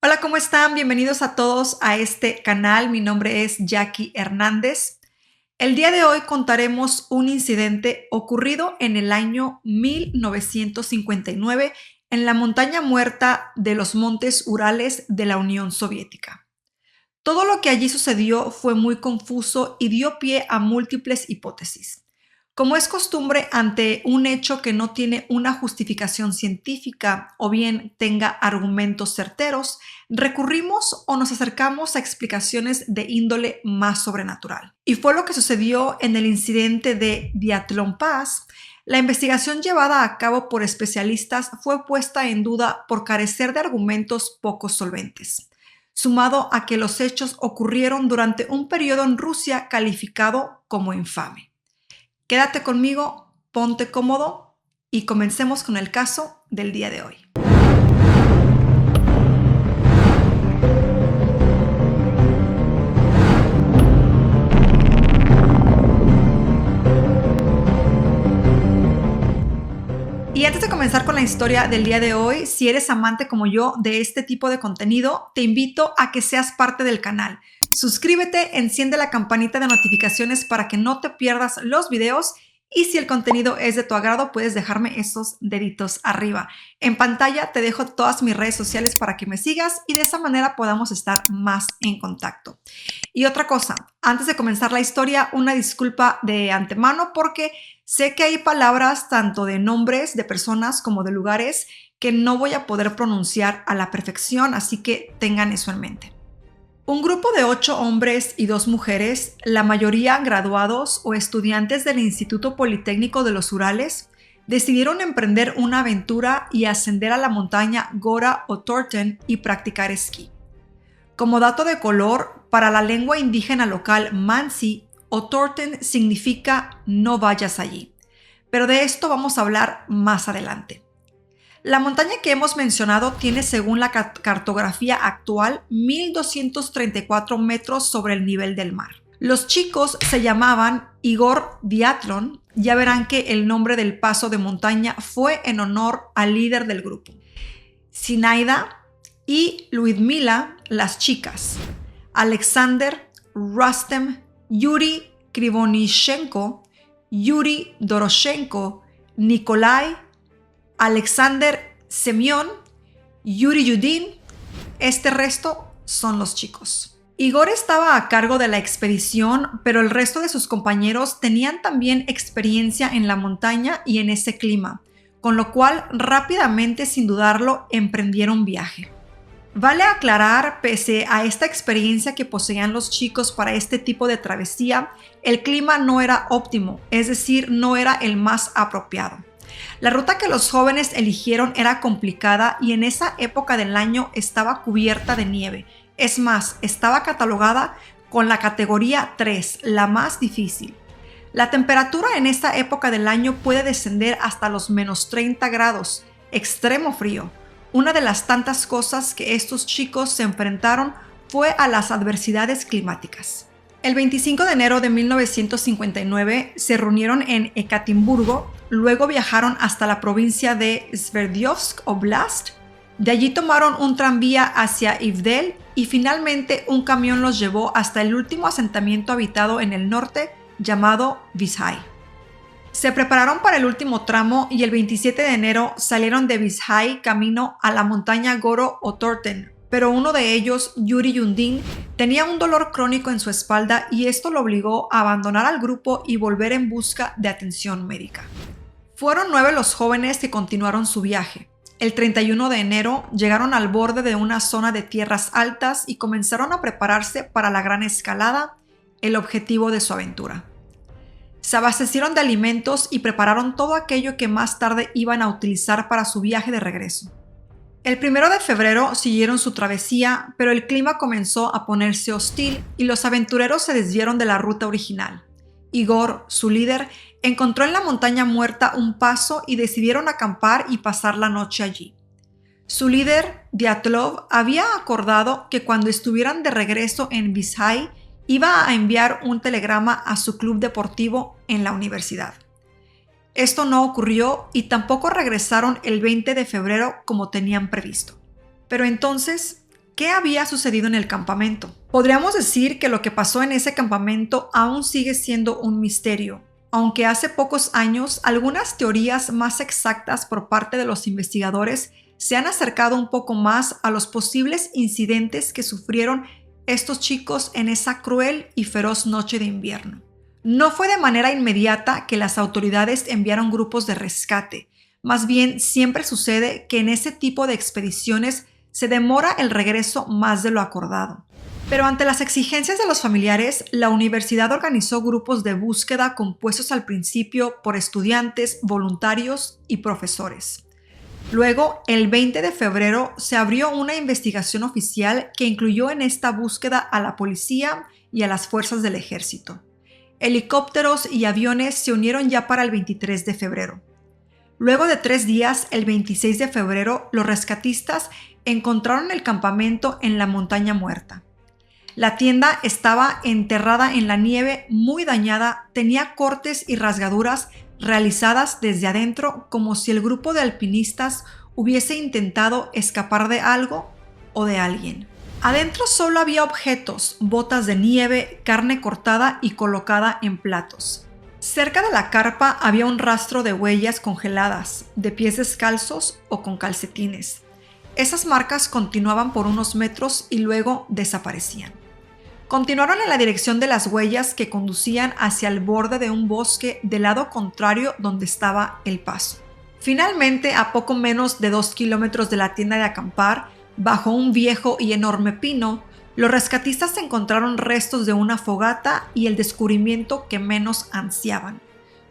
Hola, ¿cómo están? Bienvenidos a todos a este canal. Mi nombre es Jackie Hernández. El día de hoy contaremos un incidente ocurrido en el año 1959 en la montaña muerta de los Montes Urales de la Unión Soviética. Todo lo que allí sucedió fue muy confuso y dio pie a múltiples hipótesis. Como es costumbre ante un hecho que no tiene una justificación científica o bien tenga argumentos certeros, recurrimos o nos acercamos a explicaciones de índole más sobrenatural. Y fue lo que sucedió en el incidente de Diatlón Pass. La investigación llevada a cabo por especialistas fue puesta en duda por carecer de argumentos poco solventes, sumado a que los hechos ocurrieron durante un periodo en Rusia calificado como infame. Quédate conmigo, ponte cómodo y comencemos con el caso del día de hoy. Y antes de comenzar con la historia del día de hoy, si eres amante como yo de este tipo de contenido, te invito a que seas parte del canal. Suscríbete, enciende la campanita de notificaciones para que no te pierdas los videos y si el contenido es de tu agrado, puedes dejarme esos deditos arriba. En pantalla te dejo todas mis redes sociales para que me sigas y de esa manera podamos estar más en contacto. Y otra cosa, antes de comenzar la historia, una disculpa de antemano porque sé que hay palabras tanto de nombres de personas como de lugares que no voy a poder pronunciar a la perfección, así que tengan eso en mente. Un grupo de 8 hombres y 2 mujeres, la mayoría graduados o estudiantes del Instituto Politécnico de los Urales, decidieron emprender una aventura y ascender a la montaña Gora Otorten y practicar esquí. Como dato de color, para la lengua indígena local Mansi, Otorten significa no vayas allí, pero de esto vamos a hablar más adelante. La montaña que hemos mencionado tiene, según la cartografía actual, 1,234 metros sobre el nivel del mar. Los chicos se llamaban Igor Diatlón, ya verán que el nombre del paso de montaña fue en honor al líder del grupo. Zinaida y Lyudmila, las chicas. Alexander, Rustem, Yuri Krivonishenko, Yuri Doroshenko, Nikolai, Alexander Semyon, Yuri Yudin. Este resto son los chicos. Igor estaba a cargo de la expedición, pero el resto de sus compañeros tenían también experiencia en la montaña y en ese clima, con lo cual rápidamente, sin dudarlo, emprendieron viaje. Vale aclarar, pese a esta experiencia que poseían los chicos para este tipo de travesía, el clima no era óptimo, es decir, no era el más apropiado. La ruta que los jóvenes eligieron era complicada y en esa época del año estaba cubierta de nieve. Es más, estaba catalogada con la categoría 3, la más difícil. La temperatura en esta época del año puede descender hasta los menos 30 grados, extremo frío. Una de las tantas cosas que estos chicos se enfrentaron fue a las adversidades climáticas. El 25 de enero de 1959 se reunieron en Ekaterimburgo, luego viajaron hasta la provincia de Sverdlovsk Oblast, de allí tomaron un tranvía hacia Ivdel y finalmente un camión los llevó hasta el último asentamiento habitado en el norte llamado Vizhai. Se prepararon para el último tramo y el 27 de enero salieron de Vizhai camino a la montaña Goro Otorten, pero uno de ellos, Yuri Yudin, tenía un dolor crónico en su espalda y esto lo obligó a abandonar al grupo y volver en busca de atención médica. Fueron 9 los jóvenes que continuaron su viaje. El 31 de enero llegaron al borde de una zona de tierras altas y comenzaron a prepararse para la gran escalada, el objetivo de su aventura. Se abastecieron de alimentos y prepararon todo aquello que más tarde iban a utilizar para su viaje de regreso. El 1 de febrero siguieron su travesía, pero el clima comenzó a ponerse hostil y los aventureros se desviaron de la ruta original. Igor, su líder, encontró en la montaña muerta un paso y decidieron acampar y pasar la noche allí. Su líder, Dyatlov, había acordado que cuando estuvieran de regreso en Vizhai iba a enviar un telegrama a su club deportivo en la universidad. Esto no ocurrió y tampoco regresaron el 20 de febrero como tenían previsto. Pero entonces ¿Qué había sucedido en el campamento? Podríamos decir que lo que pasó en ese campamento aún sigue siendo un misterio, aunque hace pocos años algunas teorías más exactas por parte de los investigadores se han acercado un poco más a los posibles incidentes que sufrieron estos chicos en esa cruel y feroz noche de invierno. No fue de manera inmediata que las autoridades enviaron grupos de rescate. Más bien, siempre sucede que en ese tipo de expediciones se demora el regreso más de lo acordado. Pero ante las exigencias de los familiares, la universidad organizó grupos de búsqueda compuestos al principio por estudiantes, voluntarios y profesores. Luego, el 20 de febrero, se abrió una investigación oficial que incluyó en esta búsqueda a la policía y a las fuerzas del ejército. Helicópteros y aviones se unieron ya para el 23 de febrero. Luego de 3 días, el 26 de febrero, los rescatistas encontraron el campamento en la Montaña Muerta. La tienda estaba enterrada en la nieve, muy dañada, tenía cortes y rasgaduras realizadas desde adentro como si el grupo de alpinistas hubiese intentado escapar de algo o de alguien. Adentro solo había objetos, botas de nieve, carne cortada y colocada en platos. Cerca de la carpa había un rastro de huellas congeladas, de pies descalzos o con calcetines. Esas marcas continuaban por unos metros y luego desaparecían. Continuaron en la dirección de las huellas que conducían hacia el borde de un bosque del lado contrario donde estaba el paso. Finalmente, a poco menos de 2 kilómetros de la tienda de acampar, bajo un viejo y enorme pino, los rescatistas encontraron restos de una fogata y el descubrimiento que menos ansiaban: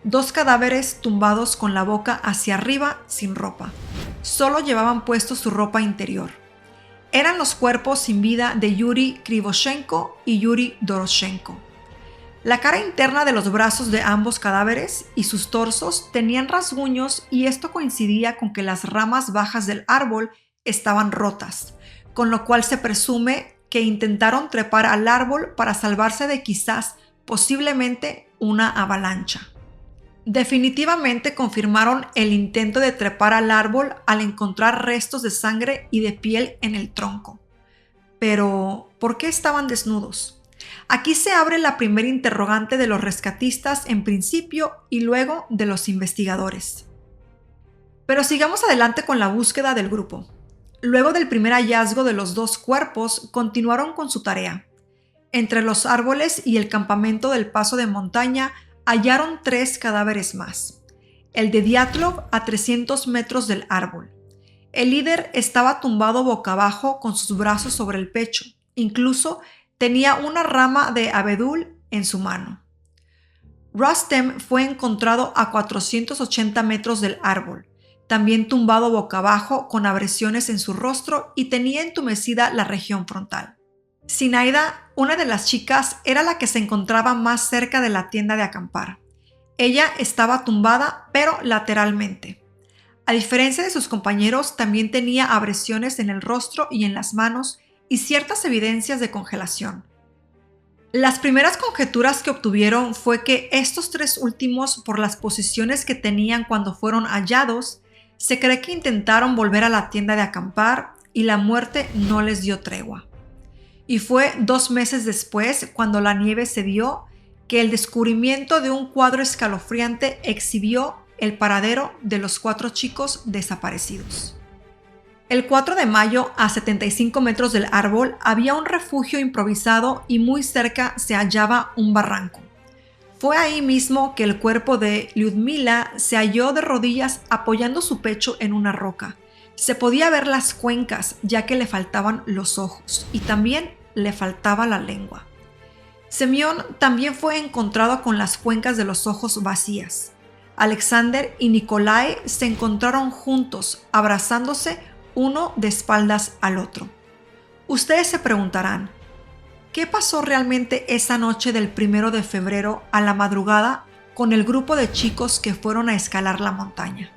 2 cadáveres tumbados con la boca hacia arriba sin ropa. Solo llevaban puesto su ropa interior. Eran los cuerpos sin vida de Yuri Krivoshenko y Yuri Doroshenko. La cara interna de los brazos de ambos cadáveres y sus torsos tenían rasguños, y esto coincidía con que las ramas bajas del árbol estaban rotas, con lo cual se presume que intentaron trepar al árbol para salvarse de posiblemente una avalancha. Definitivamente confirmaron el intento de trepar al árbol al encontrar restos de sangre y de piel en el tronco. Pero, ¿por qué estaban desnudos? Aquí se abre la primera interrogante de los rescatistas en principio y luego de los investigadores. Pero sigamos adelante con la búsqueda del grupo. Luego del primer hallazgo de los 2 cuerpos, continuaron con su tarea. Entre los árboles y el campamento del paso de montaña hallaron 3 cadáveres más. El de Dyatlov a 300 metros del árbol. El líder estaba tumbado boca abajo con sus brazos sobre el pecho. Incluso tenía una rama de abedul en su mano. Rustem fue encontrado a 480 metros del árbol, también tumbado boca abajo con abrasiones en su rostro y tenía entumecida la región frontal. Sinaida, una de las chicas, era la que se encontraba más cerca de la tienda de acampar. Ella estaba tumbada, pero lateralmente. A diferencia de sus compañeros, también tenía abrasiones en el rostro y en las manos y ciertas evidencias de congelación. Las primeras conjeturas que obtuvieron fue que estos 3 últimos, por las posiciones que tenían cuando fueron hallados, se cree que intentaron volver a la tienda de acampar y la muerte no les dio tregua. Y fue 2 meses después, cuando la nieve cedió, que el descubrimiento de un cuadro escalofriante exhibió el paradero de los 4 chicos desaparecidos. El 4 de mayo, a 75 metros del árbol, había un refugio improvisado y muy cerca se hallaba un barranco. Fue ahí mismo que el cuerpo de Lyudmila se halló de rodillas apoyando su pecho en una roca. Se podía ver las cuencas, ya que le faltaban los ojos y también le faltaba la lengua. Semyon también fue encontrado con las cuencas de los ojos vacías. Alexander y Nikolai se encontraron juntos, abrazándose uno de espaldas al otro. Ustedes se preguntarán, ¿qué pasó realmente esa noche del 1 de febrero a la madrugada con el grupo de chicos que fueron a escalar la montaña?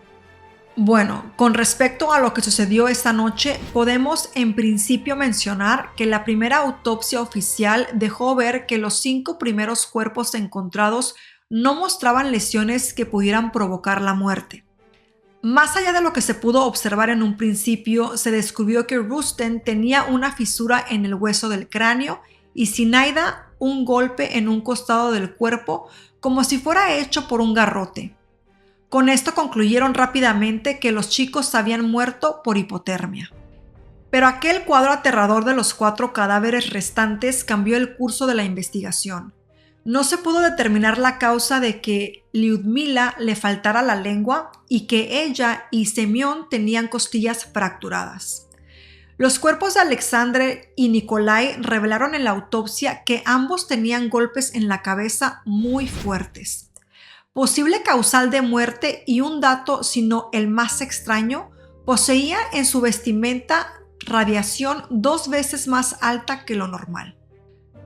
Bueno, con respecto a lo que sucedió esta noche, podemos en principio mencionar que la primera autopsia oficial dejó ver que los 5 primeros cuerpos encontrados no mostraban lesiones que pudieran provocar la muerte. Más allá de lo que se pudo observar en un principio, se descubrió que Rustem tenía una fisura en el hueso del cráneo y Zinaida un golpe en un costado del cuerpo como si fuera hecho por un garrote. Con esto concluyeron rápidamente que los chicos habían muerto por hipotermia. Pero aquel cuadro aterrador de los 4 cadáveres restantes cambió el curso de la investigación. No se pudo determinar la causa de que Lyudmila le faltara la lengua y que ella y Semyon tenían costillas fracturadas. Los cuerpos de Alexandre y Nikolai revelaron en la autopsia que ambos tenían golpes en la cabeza muy fuertes. Posible causal de muerte y un dato, si no el más extraño, poseía en su vestimenta radiación 2 veces más alta que lo normal.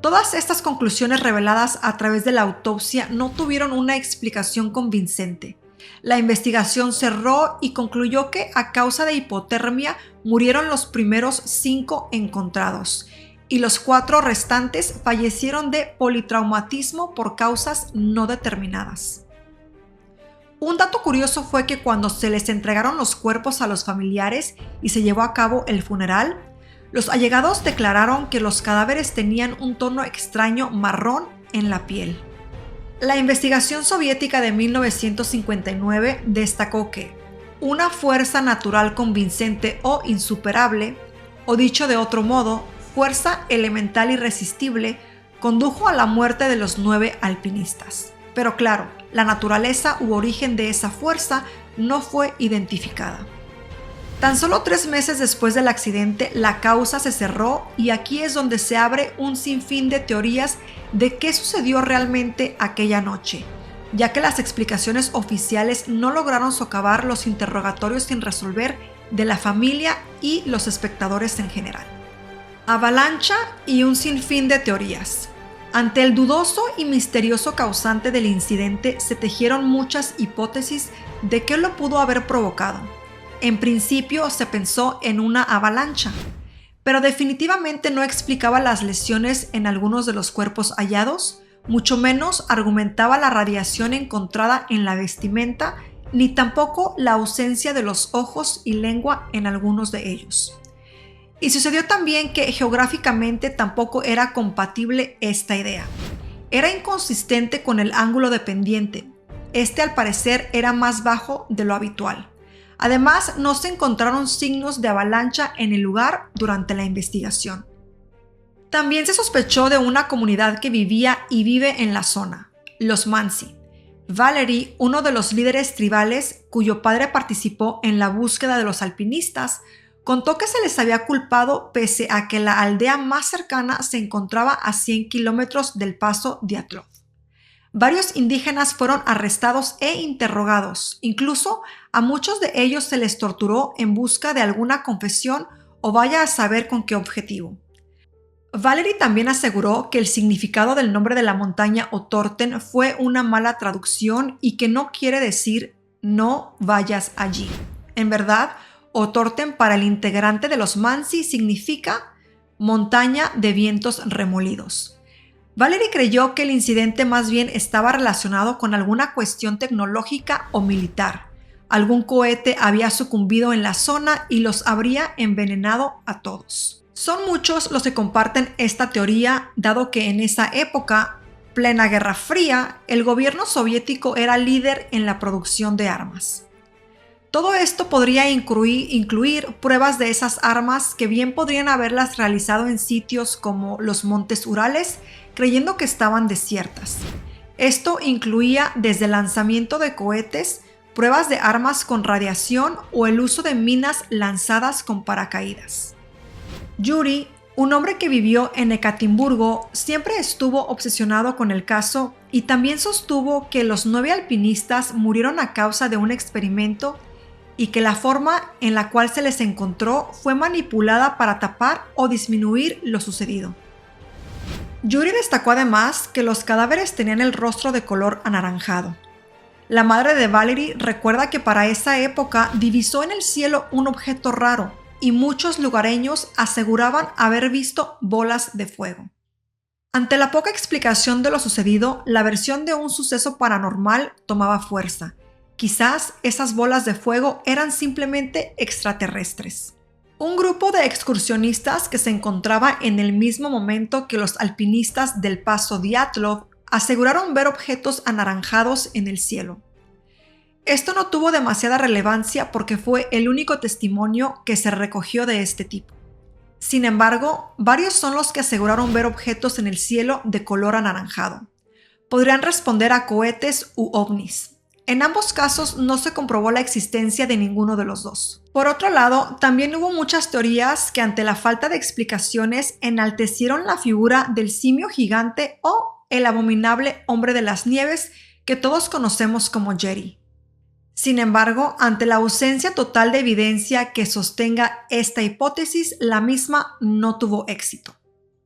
Todas estas conclusiones reveladas a través de la autopsia no tuvieron una explicación convincente. La investigación cerró y concluyó que a causa de hipotermia murieron los primeros 5 encontrados y los 4 restantes fallecieron de politraumatismo por causas no determinadas. Un dato curioso fue que cuando se les entregaron los cuerpos a los familiares y se llevó a cabo el funeral, los allegados declararon que los cadáveres tenían un tono extraño marrón en la piel. La investigación soviética de 1959 destacó que una fuerza natural convincente o insuperable, o dicho de otro modo, fuerza elemental irresistible, condujo a la muerte de los 9 alpinistas. Pero claro, la naturaleza u origen de esa fuerza no fue identificada. Tan solo 3 meses después del accidente, la causa se cerró y aquí es donde se abre un sinfín de teorías de qué sucedió realmente aquella noche, ya que las explicaciones oficiales no lograron socavar los interrogatorios sin resolver de la familia y los espectadores en general. Avalancha y un sinfín de teorías. Ante el dudoso y misterioso causante del incidente se tejieron muchas hipótesis de qué lo pudo haber provocado. En principio se pensó en una avalancha, pero definitivamente no explicaba las lesiones en algunos de los cuerpos hallados, mucho menos argumentaba la radiación encontrada en la vestimenta, ni tampoco la ausencia de los ojos y lengua en algunos de ellos. Y sucedió también que geográficamente tampoco era compatible esta idea. Era inconsistente con el ángulo de pendiente. Este al parecer era más bajo de lo habitual. Además, no se encontraron signos de avalancha en el lugar durante la investigación. También se sospechó de una comunidad que vivía y vive en la zona, los Mansi. Valery, uno de los líderes tribales, cuyo padre participó en la búsqueda de los alpinistas, contó que se les había culpado pese a que la aldea más cercana se encontraba a 100 kilómetros del paso Dyatlov. Varios indígenas fueron arrestados e interrogados. Incluso a muchos de ellos se les torturó en busca de alguna confesión o vaya a saber con qué objetivo. Valery también aseguró que el significado del nombre de la montaña Otorten fue una mala traducción y que no quiere decir no vayas allí. En verdad, Otorten para el integrante de los Mansi significa montaña de vientos remolidos. Valery creyó que el incidente más bien estaba relacionado con alguna cuestión tecnológica o militar. Algún cohete había sucumbido en la zona y los habría envenenado a todos. Son muchos los que comparten esta teoría, dado que en esa época, plena Guerra Fría, el gobierno soviético era líder en la producción de armas. Todo esto podría incluir pruebas de esas armas que bien podrían haberlas realizado en sitios como los Montes Urales, creyendo que estaban desiertas. Esto incluía desde el lanzamiento de cohetes, pruebas de armas con radiación o el uso de minas lanzadas con paracaídas. Yuri, un hombre que vivió en Ekaterimburgo, siempre estuvo obsesionado con el caso y también sostuvo que los 9 alpinistas murieron a causa de un experimento y que la forma en la cual se les encontró fue manipulada para tapar o disminuir lo sucedido. Yuri destacó además que los cadáveres tenían el rostro de color anaranjado. La madre de Valery recuerda que para esa época divisó en el cielo un objeto raro y muchos lugareños aseguraban haber visto bolas de fuego. Ante la poca explicación de lo sucedido, la versión de un suceso paranormal tomaba fuerza. Quizás esas bolas de fuego eran simplemente extraterrestres. Un grupo de excursionistas que se encontraba en el mismo momento que los alpinistas del paso Dyatlov aseguraron ver objetos anaranjados en el cielo. Esto no tuvo demasiada relevancia porque fue el único testimonio que se recogió de este tipo. Sin embargo, varios son los que aseguraron ver objetos en el cielo de color anaranjado. Podrían responder a cohetes u ovnis. En ambos casos no se comprobó la existencia de ninguno de los dos. Por otro lado, también hubo muchas teorías que ante la falta de explicaciones enaltecieron la figura del simio gigante o el abominable hombre de las nieves que todos conocemos como Yeti. Sin embargo, ante la ausencia total de evidencia que sostenga esta hipótesis, la misma no tuvo éxito.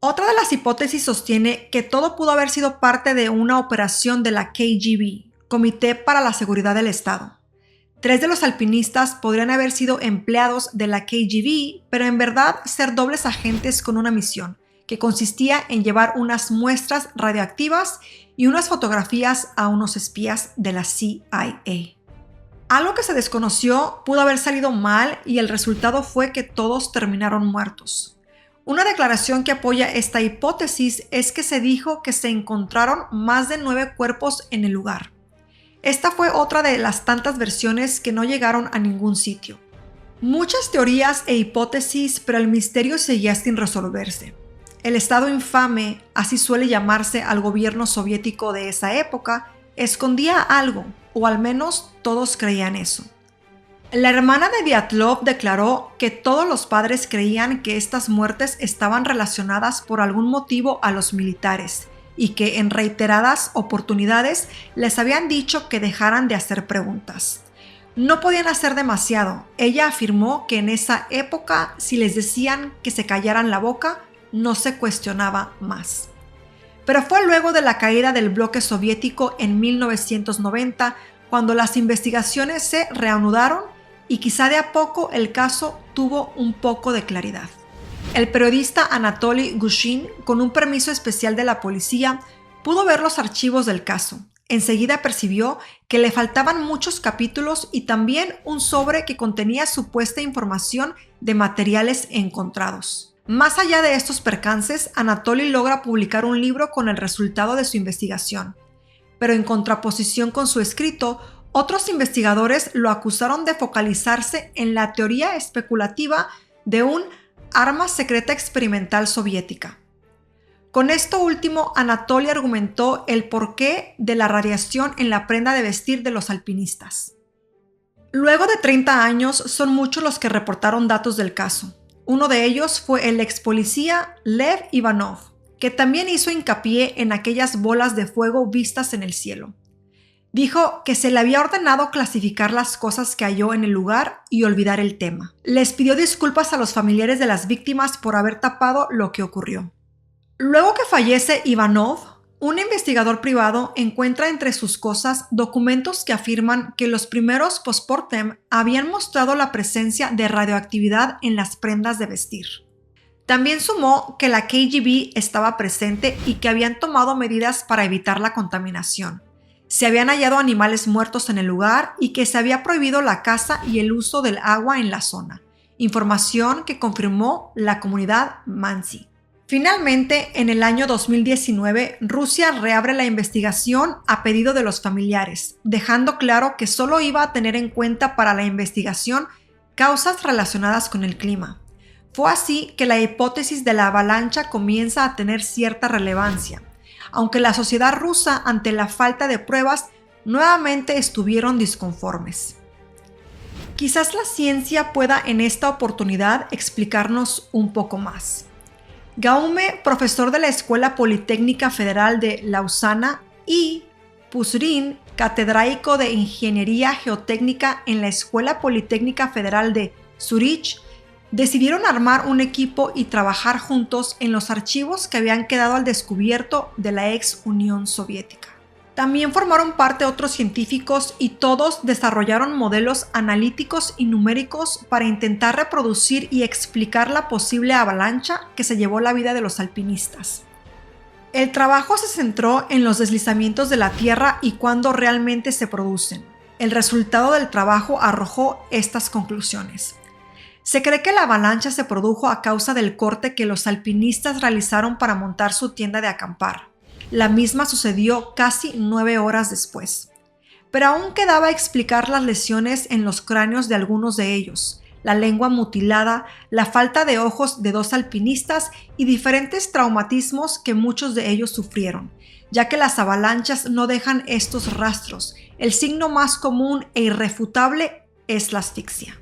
Otra de las hipótesis sostiene que todo pudo haber sido parte de una operación de la KGB, Comité para la Seguridad del Estado. 3 de los alpinistas podrían haber sido empleados de la KGB, pero en verdad ser dobles agentes con una misión, que consistía en llevar unas muestras radioactivas y unas fotografías a unos espías de la CIA. Algo que se desconoció pudo haber salido mal y el resultado fue que todos terminaron muertos. Una declaración que apoya esta hipótesis es que se dijo que se encontraron más de 9 cuerpos en el lugar. Esta fue otra de las tantas versiones que no llegaron a ningún sitio. Muchas teorías e hipótesis, pero el misterio seguía sin resolverse. El Estado infame, así suele llamarse al gobierno soviético de esa época, escondía algo, o al menos todos creían eso. La hermana de Dyatlov declaró que todos los padres creían que estas muertes estaban relacionadas por algún motivo a los militares y que en reiteradas oportunidades les habían dicho que dejaran de hacer preguntas. No podían hacer demasiado. Ella afirmó que en esa época, si les decían que se callaran la boca, no se cuestionaba más. Pero fue luego de la caída del bloque soviético en 1990 cuando las investigaciones se reanudaron y quizá de a poco el caso tuvo un poco de claridad. El periodista Anatoly Gushin, con un permiso especial de la policía, pudo ver los archivos del caso. Enseguida percibió que le faltaban muchos capítulos y también un sobre que contenía supuesta información de materiales encontrados. Más allá de estos percances, Anatoly logra publicar un libro con el resultado de su investigación. Pero en contraposición con su escrito, otros investigadores lo acusaron de focalizarse en la teoría especulativa de un arma secreta experimental soviética. Con esto último, Anatoly argumentó el porqué de la radiación en la prenda de vestir de los alpinistas. Luego de 30 años, son muchos los que reportaron datos del caso. Uno de ellos fue el ex policía Lev Ivanov, que también hizo hincapié en aquellas bolas de fuego vistas en el cielo. Dijo que se le había ordenado clasificar las cosas que halló en el lugar y olvidar el tema. Les pidió disculpas a los familiares de las víctimas por haber tapado lo que ocurrió. Luego que fallece Ivanov, un investigador privado encuentra entre sus cosas documentos que afirman que los primeros postmortem habían mostrado la presencia de radioactividad en las prendas de vestir. También sumó que la KGB estaba presente y que habían tomado medidas para evitar la contaminación. Se habían hallado animales muertos en el lugar y que se había prohibido la caza y el uso del agua en la zona, información que confirmó la comunidad Mansi. Finalmente, en el año 2019, Rusia reabre la investigación a pedido de los familiares, dejando claro que solo iba a tener en cuenta para la investigación causas relacionadas con el clima. Fue así que la hipótesis de la avalancha comienza a tener cierta relevancia, aunque la sociedad rusa, ante la falta de pruebas, nuevamente estuvieron disconformes. Quizás la ciencia pueda en esta oportunidad explicarnos un poco más. Gaume, profesor de la Escuela Politécnica Federal de Lausana, y Pushkin, catedrático de Ingeniería Geotécnica en la Escuela Politécnica Federal de Zúrich, decidieron armar un equipo y trabajar juntos en los archivos que habían quedado al descubierto de la ex Unión Soviética. También formaron parte otros científicos y todos desarrollaron modelos analíticos y numéricos para intentar reproducir y explicar la posible avalancha que se llevó la vida de los alpinistas. El trabajo se centró en los deslizamientos de la Tierra y cuándo realmente se producen. El resultado del trabajo arrojó estas conclusiones. Se cree que la avalancha se produjo a causa del corte que los alpinistas realizaron para montar su tienda de acampar. La misma sucedió casi 9 horas después. Pero aún quedaba explicar las lesiones en los cráneos de algunos de ellos, la lengua mutilada, la falta de ojos de 2 alpinistas y diferentes traumatismos que muchos de ellos sufrieron, ya que las avalanchas no dejan estos rastros. El signo más común e irrefutable es la asfixia.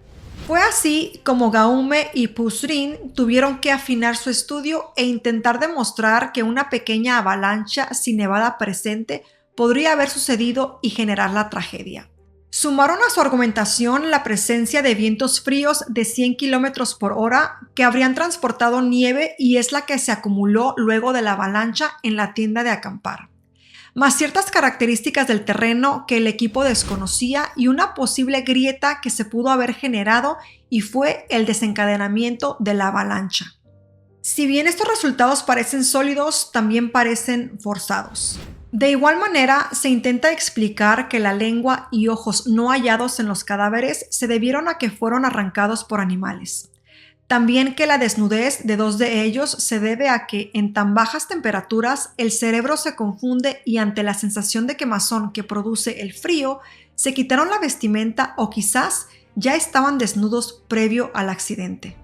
Fue así como Gaume y Pusrin tuvieron que afinar su estudio e intentar demostrar que una pequeña avalancha sin nevada presente podría haber sucedido y generar la tragedia. Sumaron a su argumentación la presencia de vientos fríos de 100 km por hora que habrían transportado nieve y es la que se acumuló luego de la avalancha en la tienda de acampar, más ciertas características del terreno que el equipo desconocía y una posible grieta que se pudo haber generado y fue el desencadenamiento de la avalancha. Si bien estos resultados parecen sólidos, también parecen forzados. De igual manera, se intenta explicar que la lengua y ojos no hallados en los cadáveres se debieron a que fueron arrancados por animales. También que la desnudez de 2 de ellos se debe a que en tan bajas temperaturas el cerebro se confunde y ante la sensación de quemazón que produce el frío, se quitaron la vestimenta o quizás ya estaban desnudos previo al accidente.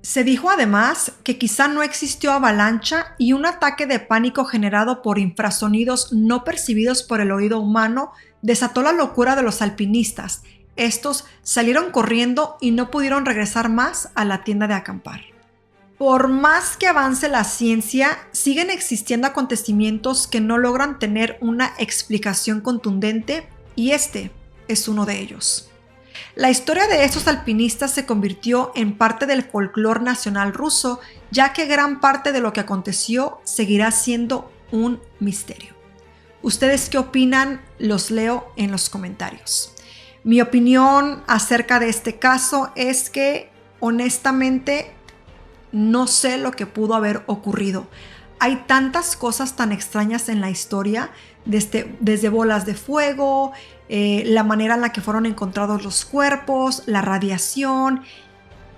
Se dijo además que quizá no existió avalancha y un ataque de pánico generado por infrasonidos no percibidos por el oído humano desató la locura de los alpinistas. Estos salieron corriendo y no pudieron regresar más a la tienda de acampar. Por más que avance la ciencia, siguen existiendo acontecimientos que no logran tener una explicación contundente y este es uno de ellos. La historia de estos alpinistas se convirtió en parte del folclore nacional ruso, ya que gran parte de lo que aconteció seguirá siendo un misterio. ¿Ustedes qué opinan? Los leo en los comentarios. Mi opinión acerca de este caso es que, honestamente, no sé lo que pudo haber ocurrido. Hay tantas cosas tan extrañas en la historia, desde bolas de fuego, la manera en la que fueron encontrados los cuerpos, la radiación,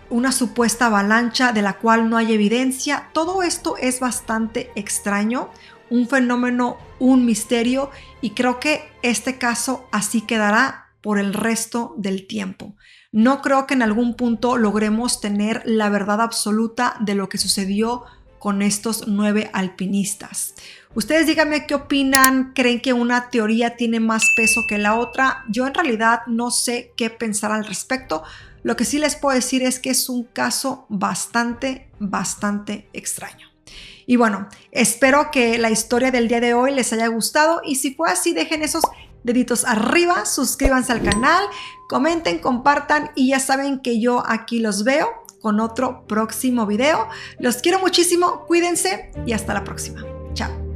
una supuesta avalancha de la cual no hay evidencia. Todo esto es bastante extraño, un fenómeno, un misterio, y creo que este caso así quedará por el resto del tiempo. No creo que en algún punto logremos tener la verdad absoluta de lo que sucedió con estos 9 alpinistas. Ustedes díganme qué opinan, ¿creen que una teoría tiene más peso que la otra? Yo en realidad no sé qué pensar al respecto. Lo que sí les puedo decir es que es un caso bastante extraño. Y bueno, espero que la historia del día de hoy les haya gustado y si fue así, dejen esos deditos arriba, suscríbanse al canal, comenten, compartan y ya saben que yo aquí los veo con otro próximo video. Los quiero muchísimo, cuídense y hasta la próxima. Chao.